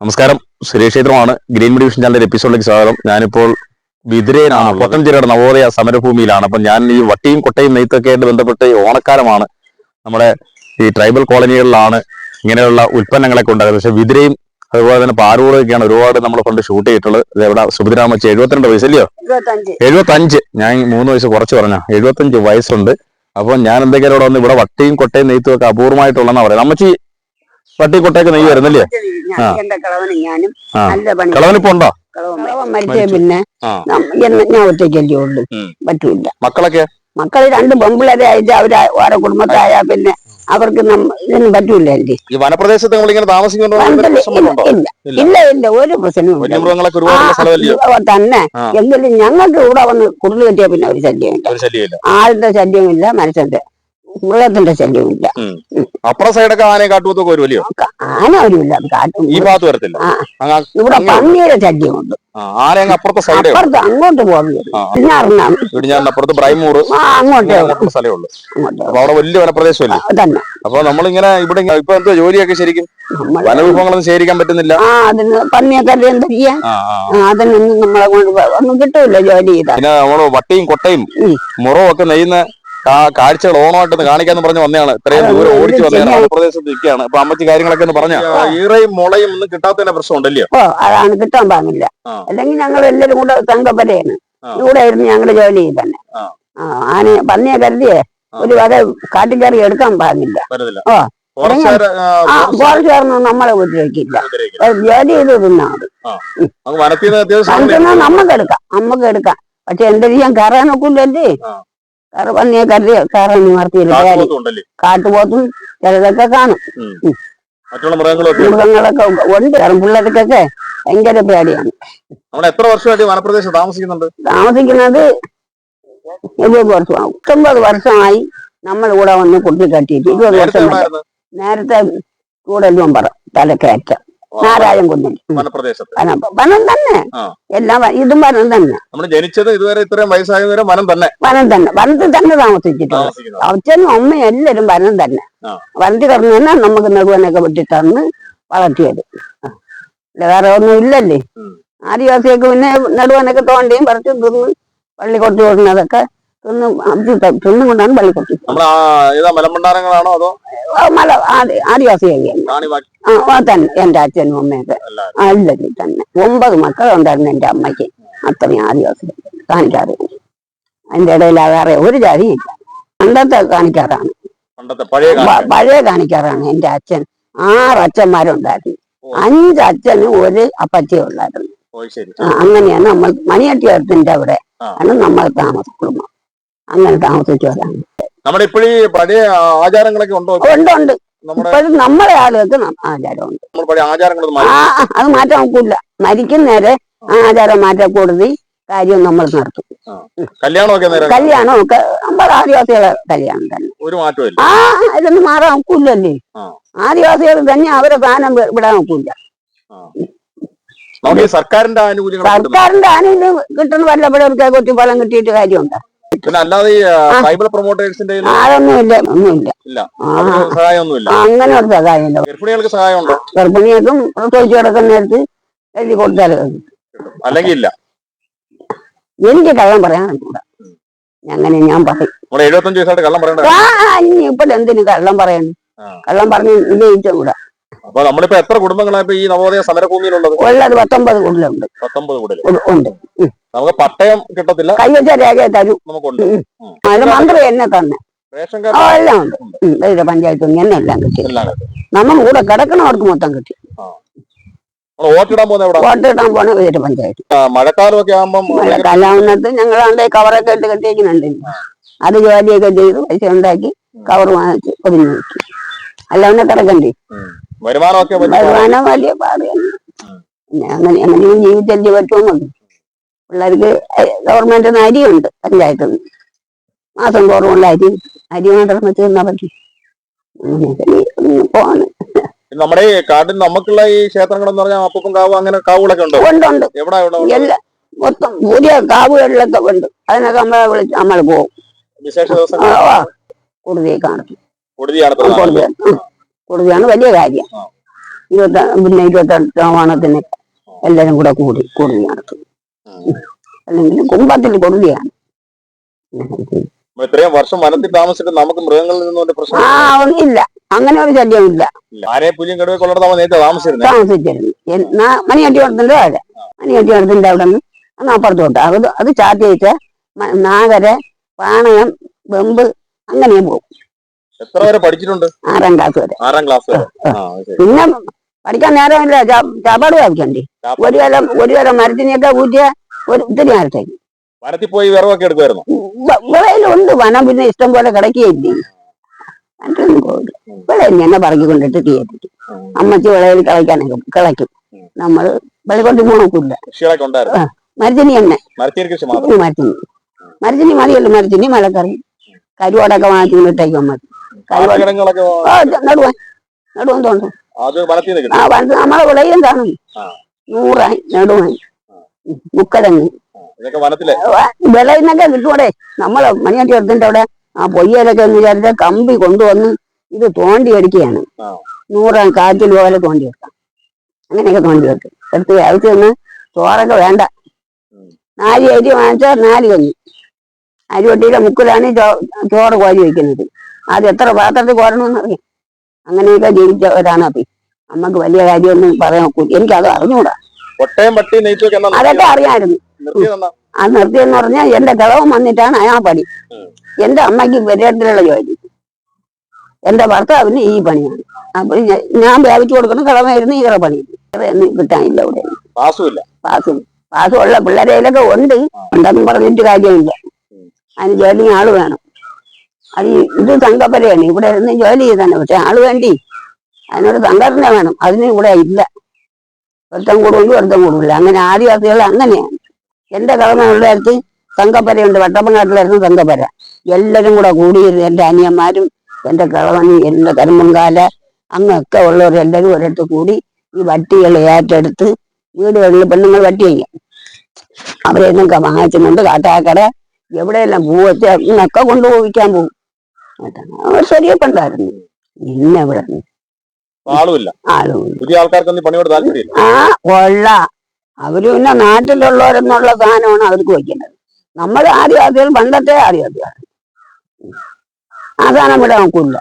നമസ്കാരം, സുരേഷ് ക്ഷേത്രമാണ്. Green division ചാനലിന്റെ എപ്പിസോഡിലേക്ക് സ്വാഗതം. ഞാനിപ്പോൾ ബിദിരയിലാണ്, പൊട്ടൻചിറയുടെ നവോദയ സമരഭൂമിയിലാണ്. അപ്പം ഞാൻ ഈ വട്ടിയും കൊട്ടയും നെയ്ത്തൊക്കെ ആയിട്ട് ബന്ധപ്പെട്ട് ഓണക്കാലമാണ്. നമ്മുടെ ഈ ട്രൈബൽ കോളനികളിലാണ് ഇങ്ങനെയുള്ള ഉൽപ്പന്നങ്ങളൊക്കെ ഉണ്ടാകുന്നത്. പക്ഷെ ബിദിരയും അതുപോലെ തന്നെ പാറൂറൊക്കെയാണ് ഒരുപാട് നമ്മൾ കൊണ്ട് ഷൂട്ട് ചെയ്തിട്ടുള്ളത്. ഇവിടെ സുഭദ്രാമച്ചി 72 വയസ്സല്ലയോ? 75. ഞാൻ 3 വയസ്സ് കുറച്ച് പറഞ്ഞ 75 വയസ്സുണ്ട്. അപ്പോൾ ഞാൻ എന്തെങ്കിലും ഇവിടെ വന്ന് ഇവിടെ വട്ടിയും കൊട്ടയും നെയ്ത്തും ഒക്കെ അപൂർവമായിട്ടുള്ളതെന്നാ പറയാം. അമ്മച്ചി വട്ടി കൊട്ടയൊക്കെ നെയ്യ് വരുന്നല്ലേ? കളവനിപ്പോ ഉണ്ടോ? മരിച്ചേ പിന്നെ ഞാൻ ഒറ്റയ്ക്കല്ലേ ഉള്ളു, പറ്റൂല. മക്കളൊക്കെ മക്കള് 2 പെമ്പിള്ളേരെ അയച്ച് അവര് ഓരോ കുടുംബത്തായ പിന്നെ അവർക്ക് ഇതൊന്നും പറ്റൂല. എന്റെ ഈ വനപ്രദേശത്ത് ഇങ്ങനെ താമസിക്കുന്നുണ്ടോ? ഇല്ല ഇല്ല, ഒരു പ്രശ്നവും തന്നെ. എങ്കിലും ഞങ്ങൾക്ക് ഇവിടെ വന്ന് കുടിൽ കെട്ടിയ പിന്നെ ഒരു ശല്യമില്ല, ആളുടെ ശല്യമില്ല, മനുഷ്യന്റെ മൃഗത്തിന്റെ ശല്യമില്ല. അപ്പുറം സൈഡൊക്കെ ആനയെ കാട്ടുപോത്തൊക്കെ വരുമല്ലോ? ആന വരുമില്ല, കാട്ടും. ഈ ഭാഗത്ത് വരത്തില്ല. ഇവിടെ പന്നിയുടെ ശല്യമുണ്ട്. അപ്പുറത്തെ സൈഡ് അങ്ങോട്ട് പോകുന്നത് അപ്പുറത്ത് ബ്രൈമൂർ അങ്ങോട്ട് സ്ഥലമുള്ളൂ. അപ്പൊ അവിടെ വലിയ വനപ്രദേശമല്ലേ തന്നെ. അപ്പൊ നമ്മളിങ്ങനെ ഇവിടെ ഇപ്പൊ എന്തോ ജോലിയൊക്കെ ശരിക്കും വനവിഭവങ്ങളൊന്നും ശേഖരിക്കാൻ പറ്റുന്നില്ല. അതിന് പന്നിയൊക്കെ എന്താ ചെയ്യാ? അതിനൊന്നും നമ്മളെ കൊണ്ട് ഒന്നും കിട്ടൂല ജോലി ചെയ്താൽ. പിന്നെ നമ്മള് വട്ടിയും കൊട്ടയും മുറവും ഒക്കെ നെയ്യുന്ന കാഴ്ചകൾ ഓണമായിട്ടൊന്ന് കാണിക്കാന്ന് പറഞ്ഞ് വന്നതാണ്. ഇത്രയും ദൂരം ഓടിച്ചു വന്നതാണ്. വനപ്രദേശത്ത് നിൽക്കുകയാണ്. അപ്പൊ അമ്മച്ചി കാര്യങ്ങളൊക്കെ ഒന്ന് പറഞ്ഞ ഈറയും മുളയും ഒന്നും കിട്ടാത്തതിന്റെ പ്രശ്നം ഉണ്ടല്ലോ? അതാണ്, കിട്ടാൻ പാടില്ല. അല്ലെങ്കിൽ ഞങ്ങൾ എല്ലാവരും കൂടെ തങ്കപ്പരയാണ് ഇവിടെ ആയിരുന്നു ഞങ്ങള് ജോലി ചെയ്തന്നെ. പന്നിയെ കരുതിയേ ഒരു വക കാട്ടിക്കറി എടുക്കാൻ പാടില്ല. ഫോറസ്റ്റുകാരൊന്നും നമ്മളെ ഉപദ്രവിക്കില്ല. ജോലി ചെയ്ത് തിന്നാണ് നമുക്ക് എടുക്കാം. പക്ഷെ എന്തെങ്കിലും ഞാൻ കയറാൻ നോക്കൂലല്ലേ? പന്നിയെ കരുതി കയറാൻ നിവർത്തിയില്ല. കാട്ടുപോത്തും ചിലതൊക്കെ കാണും, മൃഗങ്ങളൊക്കെ ഉണ്ട്. പിള്ളേർക്കൊക്കെ ഭയങ്കര പേടിയാണ്. എത്ര വർഷമായിട്ട് വനപ്രദേശത്ത് താമസിക്കുന്നത്? 20 വർഷമാവും. 19 വർഷമായി നമ്മൾ കൂടെ വന്ന് കുട്ടി കെട്ടിയിട്ട്. 20 വർഷം നേരത്തെ കൂടലും പറ തലക്കയറ്റം നാരായൺ കുന്നിൽ വനം തന്നെ. എല്ലാം ഇതും വനം തന്നെ. ജനിച്ചത് ഇതുവരെ ഇത്രയും വയസ്സായവരെ വനം തന്നെ. വനത്തിൽ തന്നെ താമസിച്ചിട്ടുണ്ട്. അച്ഛനും അമ്മയും എല്ലാരും വനം തന്നെ. വനത്തിൽ കിടന്ന് തന്നെ നമുക്ക് നെടുവനൊക്കെ വെട്ടിത്തന്ന് വളർത്തിയത്. വേറെ ഒന്നും ഇല്ലല്ലേ. ആദിവാസിയൊക്കെ പിന്നെ നെടുവനൊക്കെ തോണ്ടിയും പറിച്ചും തിന്ന് പള്ളി കൊട്ടി കൊടുക്കുന്നതൊക്കെ തിന്നും കൊണ്ടാണ് പള്ളി കൊട്ടി. ആദിവാസി തന്നെ. എന്റെ അച്ഛനും അമ്മയൊക്കെ അല്ലല്ലേ തന്നെ. 9 മക്കളുണ്ടായിരുന്നു എന്റെ അമ്മയ്ക്ക്. അത്രയും ആദിവാസി കാണിക്കാറ്. അതിന്റെ ഇടയിൽ വേറെ ഒരു ജാതിയില്ല. പണ്ടത്തെ കാണിക്കാറാണ്, പഴയ കാണിക്കാറാണ്. എന്റെ അച്ഛൻ 6 അച്ഛന്മാരുണ്ടായിരുന്നു. 5 അച്ഛനും ഒരു അപ്പച്ചയും ഉണ്ടായിരുന്നു. അങ്ങനെയാണ് നമ്മൾ മണിയട്ടിയത്തിന്റെ അവിടെ ആണ് നമ്മൾ കുടുംബം. അങ്ങനെ താമസിച്ചവരാണ്. ഉണ്ട്. ഇപ്പോഴും നമ്മളെ ആളുകൾക്ക് ആചാരമുണ്ട്. അത് മാറ്റാൻ നോക്കൂല. മരിക്കുന്നേരെ ആചാരം മാറ്റക്കൂടുതി കാര്യം നമ്മൾ നടത്തും. കല്യാണമൊക്കെ നമ്മുടെ ആദിവാസികളെ കല്യാണം തന്നെ. ഇതൊന്നും മാറാൻ നോക്കൂലല്ലേ. ആദിവാസികൾ തന്നെ അവരെ സ്ഥാനം വിടാൻ നോക്കൂല. സർക്കാരിന്റെ ആനുകൂല്യം കിട്ടുന്ന വല്ലപ്പോഴൊക്കെ കൊച്ചു ഫലം കിട്ടിയിട്ട് കാര്യമുണ്ടോ? അതൊന്നുമില്ല, അങ്ങനെ ഒരു സഹായമില്ല. ഗർഭിണികൾക്കും പ്രസവിച്ചു കിടക്കുന്ന നേരത്ത് എഴുതി കൊടുത്താൽ അല്ലെങ്കിൽ എനിക്ക് കള്ളം പറയാനുണ്ട്. അങ്ങനെ ഞാൻ പറയും. ഇപ്പോൾ എന്തിനു കള്ളം പറയണം? കള്ളം പറഞ്ഞ് വിജയിച്ചും കൂടാ. അപ്പൊ നമ്മളിപ്പോ എത്ര കുടുംബങ്ങളാണ് ഈ നവോദയ സമരഭൂമിയിലുള്ളത്? ഉള്ളത് 19 കുടിലുണ്ട്. ഉണ്ട്. നമുക്ക് പട്ടയം കിട്ടത്തില്ല, കൈവച്ച രേഖ തരൂ. അത് മന്ത്രി എന്നെ തന്നെ. എല്ലാം ഉണ്ട്. പഞ്ചായത്ത് തന്നെ എല്ലാം കിട്ടി. നമ്മൾ കൂടെ കിടക്കണവർക്ക് മൊത്തം കിട്ടി. വോട്ടിടാൻ പോണ വീട് പഞ്ചായത്ത്. മഴക്കാലമൊക്കെ മഴക്കാലാവുന്നത് ഞങ്ങളാണ്ട് കവറൊക്കെ ഇട്ട് കെട്ടിയേക്കുന്നുണ്ട്. അത് ജോലിയൊക്കെ ചെയ്ത് പൈസ ഉണ്ടാക്കി കവർ വാങ്ങിച്ച് പൊതിഞ്ഞു വെച്ചു. അല്ലാതെ കിടക്കണ്ടേ. വരുമാനം വലിയ പാടുകയാണ്. അങ്ങനെയും ജീവിതത്തിൽ പറ്റുമെന്നുണ്ട്. പിള്ളേർക്ക് ഗവൺമെന്റിന് അരിയുണ്ട്, പഞ്ചായത്തിൽ നിന്ന് മാസം തോറുമുള്ള അരി മാത്രം വെച്ച് തന്നാ പറ്റി. പോവാണ്. നമ്മുടെ ഈ കാട്ടിൽ നമുക്കുള്ള ഈ ക്ഷേത്രങ്ങൾ എന്ന് പറഞ്ഞാൽ അപ്പൂപ്പൻ കാവ്, അങ്ങനെ കാവുകളൊക്കെ ഉണ്ട്. എല്ലാം മൊത്തം പുതിയ കാവുകളിലൊക്കെ ഉണ്ട്. അതിനൊക്കെ നമ്മളെ വിളിച്ച് നമ്മൾ പോകും. വിശേഷ ദിവസം കൂടുതൽ കാണും. കൊടുതിയാണ് വലിയ കാര്യം. പിന്നെ 28 ഓണത്തിന് എല്ലാരും കൂടെ കൂടി നടത്തും. അല്ലെങ്കിൽ കുടുംബത്തിൽ കൊടുക്കുകയാണ്. ഇത്രയും വർഷം വനത്തിൽ താമസിച്ചിട്ട് നമുക്ക് മൃഗങ്ങളിൽ നിന്നും പ്രശ്നം ഇല്ല, അങ്ങനെ ഒരു ശല്യമില്ല. ആരെയും പുലിയും കടുവ കൊള്ളർത്താൻ നേരത്തെ താമസിച്ചിരുന്നു. മണിയട്ടിയോടത്തിന്റെ താഴെ, മണിയട്ടിയോടത്തിന്റെ അവിടെ നിന്ന് അങ്ങ് അപ്പുറത്തോട്ട്. അത് ചാത്തിയേച്ച നാഗര, പാണയം, വെമ്പ് അങ്ങനെയും പോകും. എത്ര വരെ പഠിച്ചിട്ടുണ്ട്? 6ാം ക്ലാസ് വരെ. 6ാം ക്ലാസ് വരെ. പിന്നെ പഠിക്കാൻ നേരമില്ല, ചാപ്പാട് വായിക്കണ്ടേ. ഒരു വരെ മരത്തിനെയൊക്കെ കൂട്ടിയ ഒത്തിരി നേരത്തേക്ക് വനത്തിൽ പോയി വിറവൊക്കെ എടുക്കുമായിരുന്നു. വിളയിലുണ്ട് വനം, പിന്നെ ഇഷ്ടം പോലെ കിടക്കുകയില്ലേ. മറ്റൊന്നും പോയില്ല. വിളയിൽ എന്നെ പറക്കിക്കൊണ്ടിട്ട് തീയറ്റിക്കും. അമ്മച്ചി വിളയിൽ കിളയ്ക്കും. നമ്മള് വിളകൊണ്ട് പോണക്കില്ല. മരച്ചിനി തന്നെ, മരച്ചിനി മതിയല്ലോ. മരച്ചിനി, മലക്കറി, കരുവാടൊക്കെ വാങ്ങിച്ചു ഇട്ടേക്കും അമ്മക്ക്. നടുവാൻ തോന്നും. നമ്മളെ വിളയും കാണും. 100 നടുവാൻ, മുക്കടങ്ങ് വിളയിന്നൊക്കെ കിട്ടൂടെ. നമ്മളെ മണിയാട്ടി എടുത്തിന്റെ അവിടെ ആ പൊയ്യലൊക്കെ എന്ന് വിചാരിച്ച കമ്പി കൊണ്ടുവന്ന് ഇത് തോണ്ടി അടിക്കുകയാണ്. 100 കാറ്റിൽ പോലെ തോണ്ടി വെക്കാം. അങ്ങനെയൊക്കെ തോണ്ടി വെക്കും. എടുത്ത് അയച്ചു ചോറൊക്കെ വേണ്ട. 4 അരി വാങ്ങിച്ചാൽ 4 കഞ്ഞി. അരിവട്ടിയിലെ മുക്കിലാണ് ചോറ് കോരി വയ്ക്കുന്നത്. അത് എത്ര പാത്രത്തിൽ കോരണമെന്ന് അറിയാം. അങ്ങനെയൊക്കെ ജീവിച്ചവരാണ്. അപ്പൊ നമ്മക്ക് വലിയ കാര്യമൊന്നും പറയാൻ നോക്കൂ. എനിക്കത് അറിഞ്ഞൂടാ. അതൊക്കെ അറിയാമായിരുന്നു. ആ നിർത്തിയെന്ന് പറഞ്ഞാൽ എന്റെ കിളവൻ വന്നിട്ടാണ് ആ പണി. എന്റെ അമ്മയ്ക്ക് പെരേട്ടിലുള്ള ജോലി, എന്റെ ഭർത്താവിന് ഈ പണിയാണ്. അപ്പൊ ഞാൻ വ്യാപിച്ചു കൊടുക്കണം. കിളവായിരുന്നു ഈ പണി. കിട്ടാനില്ല ഇവിടെ. പാസുള്ള പിള്ളേരയിലൊക്കെ ഉണ്ടെന്ന് പറഞ്ഞിട്ട് കാര്യമില്ല. അതിന് ജോലി ആള് വേണം. അത് ഇത് തങ്കപ്പരയാണ്. ഇവിടെ ഇരുന്ന് ജോലി ചെയ്താണ്. പക്ഷെ ആള് വേണ്ടി അതിനൊരു സംഘടന വേണം. അതിന് ഇവിടെ ഇല്ല. ഒരുത്തം കൂടുമില്ല. അങ്ങനെ ആദിവാസികൾ അങ്ങനെയാണ്. എന്റെ കിളവനുള്ള അടുത്ത് തങ്കപ്പരയുണ്ട്. വട്ടപ്പനാട്ടിലായിരുന്നു തങ്കപ്പര. എല്ലാരും കൂടെ കൂടിയിരുന്നു. എന്റെ അനിയന്മാരും എന്റെ കിളവനും എന്റെ കരുമ്പങ്കാല അങ്ങൊക്കെ ഉള്ളവരെല്ലാരും ഒരിടത്ത് കൂടി ഈ വട്ടികൾ ഏറ്റെടുത്ത് വീടുകളിൽ പെണ്ണുങ്ങൾ വട്ടി വയ്ക്കാം. അവരെയൊക്കെ വാങ്ങിച്ചുകൊണ്ട് കാട്ടാക്കട എവിടെയെല്ലാം പൂവച്ച് അങ്ങൊക്കെ കൊണ്ടുപോയിക്കാൻ പോകും. അവർ ശരിയൊക്കെ ഉണ്ടായിരുന്നു. പിന്നെ ഇവിടെ അവര് പിന്നെ നാട്ടിലുള്ളവരെന്നുള്ള സാധനമാണ് അവർക്ക് വയ്ക്കുന്നത്. നമ്മൾ ആദിവാസികൾ പണ്ടത്തെ ആദിവാസികൾ. ആ സാധനം ഇവിടെ നോക്കൂല.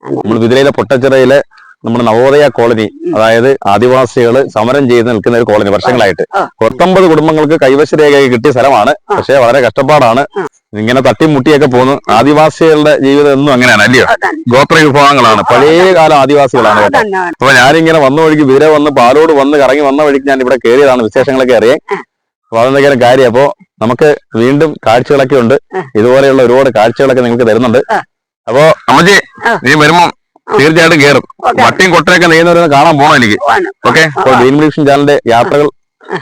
നമ്മൾ വിതിരയിലെ പൊട്ടച്ചിറയിലെ നമ്മുടെ നവോദയ കോളനി, അതായത് ആദിവാസികൾ സമരം ചെയ്ത് നിൽക്കുന്ന ഒരു കോളനി വർഷങ്ങളായിട്ട്. 19 കുടുംബങ്ങൾക്ക് കൈവശ രേഖയായി കിട്ടിയ സ്ഥലമാണ്. പക്ഷെ വളരെ കഷ്ടപ്പാടാണ്. ഇങ്ങനെ തട്ടിമുട്ടിയൊക്കെ പോകുന്നു. ആദിവാസികളുടെ ജീവിതം എന്നും അങ്ങനെയാണ്, അല്ലയോ? ഗോത്ര വിഭാഗങ്ങളാണ്, പഴയ കാല ആദിവാസികളാണ് കേട്ടോ. അപ്പൊ ഞാനിങ്ങനെ വന്ന വഴിക്ക് വിതിര വന്ന് പാലോട് വന്ന് കറങ്ങി വന്ന വഴിക്ക് ഞാൻ ഇവിടെ കയറിയതാണ്. വിശേഷങ്ങളൊക്കെ അറിയാൻ. അപ്പൊ അതെന്തൊക്കെയാണ് കാര്യം. അപ്പൊ നമുക്ക് വീണ്ടും കാഴ്ചകളൊക്കെ ഉണ്ട്. ഇതുപോലെയുള്ള ഒരുപാട് കാഴ്ചകളൊക്കെ നിങ്ങൾക്ക് തരുന്നുണ്ട്. അപ്പൊ അമ്മച്ചി നീ വരുമ്പോ തീർച്ചയായിട്ടും കയറും. വട്ടിയും കൊട്ടയൊക്കെ നെയ്യുന്നവരൊന്ന് കാണാൻ പോകണം എനിക്ക്. ഓക്കെ. അപ്പോൾ ഗ്രീൻ മീഡിയ വിഷൻ ചാനലിന്റെ യാത്രകൾ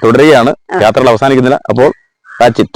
തുടരുകയാണ്. യാത്രകൾ അവസാനിക്കുന്നില്ല. അപ്പോൾ that's it.